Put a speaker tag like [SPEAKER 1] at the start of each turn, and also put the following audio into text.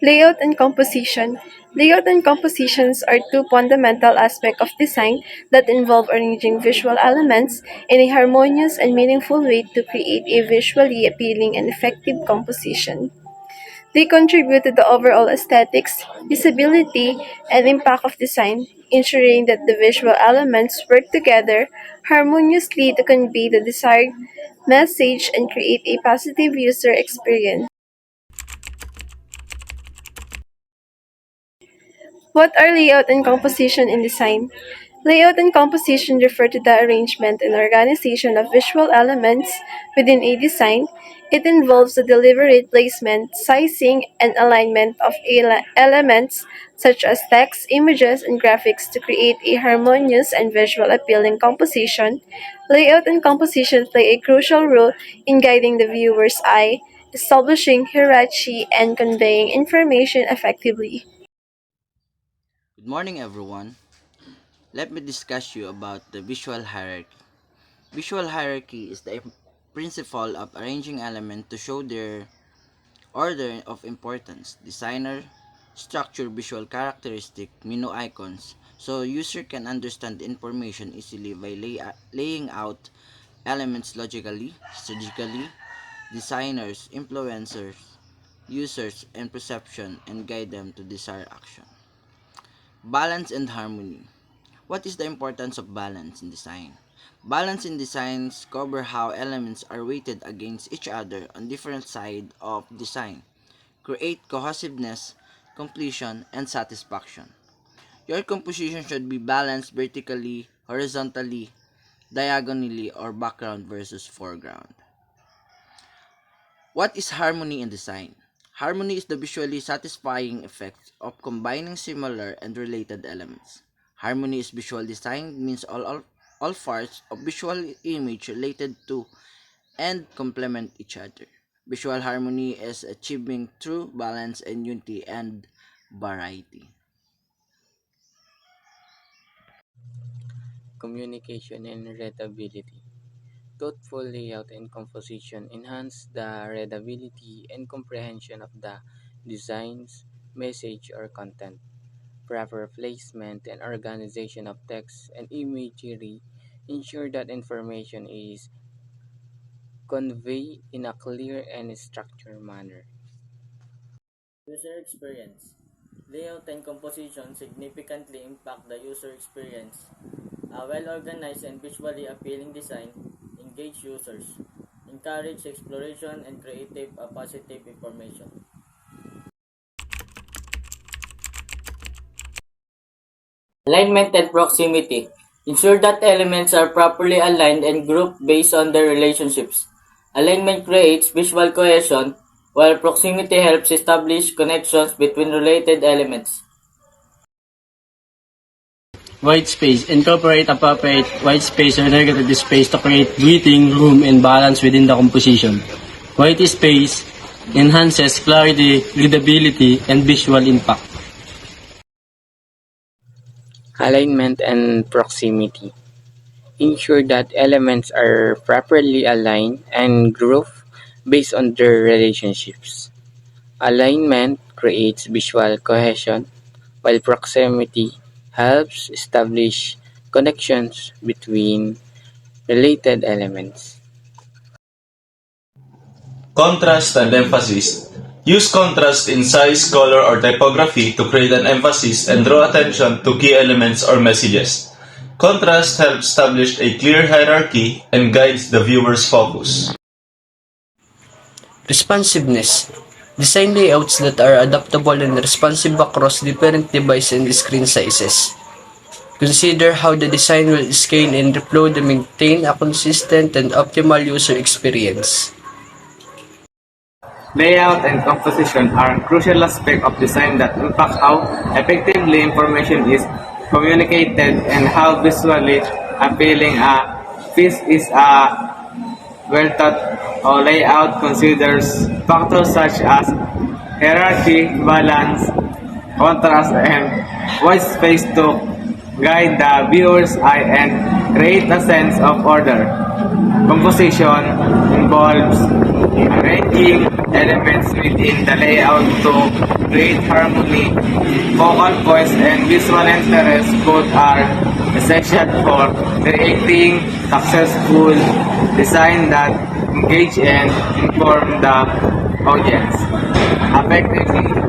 [SPEAKER 1] Layout and composition. Layout and compositions are two fundamental aspects of design that involve arranging visual elements in a harmonious and meaningful way to create a visually appealing and effective composition. They contribute to the overall aesthetics, usability, and impact of design, ensuring that the visual elements work together harmoniously to convey the desired message and create a positive user experience. What are layout and composition in design? Layout and composition refer to the arrangement and organization of visual elements within a design. It involves the deliberate placement, sizing, and alignment of elements such as text, images, and graphics to create a harmonious and visual appealing composition. Layout and composition play a crucial role in guiding the viewer's eye, establishing hierarchy, and conveying information effectively.
[SPEAKER 2] Good morning, everyone. Let me discuss you about the visual hierarchy. Visual hierarchy is the principle of arranging elements to show their order of importance. Designer structure visual characteristic menu icons so user can understand the information easily by laying out elements logically, strategically. Designers, influencers, users, and perception and guide them to desired action. Balance and harmony. What is the importance of balance in design? Balance in designs cover how elements are weighted against each other on different sides of design. Create cohesiveness, completion, and satisfaction. Your composition should be balanced vertically, horizontally, diagonally, or background versus foreground. What is harmony in design? Harmony is the visually satisfying effect of combining similar and related elements. Harmony is visual design means all parts of visual image related to and complement each other. Visual harmony is achieving true balance and unity and variety.
[SPEAKER 3] Communication and readability. Thoughtful layout and composition enhance the readability and comprehension of the designs, message, or content. Proper placement and organization of text and imagery ensure that information is conveyed in a clear and structured manner.
[SPEAKER 4] User experience. Layout and composition significantly impact the user experience. A well-organized and visually appealing design engage users, encourage exploration and creative positive information. Alignment and proximity. Ensure that elements are properly aligned and grouped based on their relationships. Alignment creates visual cohesion, while proximity helps establish connections between related elements.
[SPEAKER 5] White space. Incorporate appropriate white space or negative space to create breathing room and balance within the composition. White space enhances clarity, readability, and visual impact.
[SPEAKER 3] Alignment and proximity. Ensure that elements are properly aligned and grouped based on their relationships. Alignment creates visual cohesion, while proximity helps establish connections between related elements.
[SPEAKER 6] Contrast and emphasis. Use contrast in size, color, or typography to create an emphasis and draw attention to key elements or messages. Contrast helps establish a clear hierarchy and guides the viewer's focus.
[SPEAKER 7] Responsiveness. Design layouts that are adaptable and responsive across different device and screen sizes. Consider how the design will scale and upload to maintain a consistent and optimal user experience.
[SPEAKER 8] Layout and composition are crucial aspects of design that impact how effectively information is communicated and how visually appealing a piece is. A well-thought layout considers factors such as hierarchy, balance, contrast, and white space to guide the viewer's eye and create a sense of order. Composition involves arranging elements within the layout to create harmony. Focal points and visual interest both are essential for creating successful design that engage and inform the audience. Effectively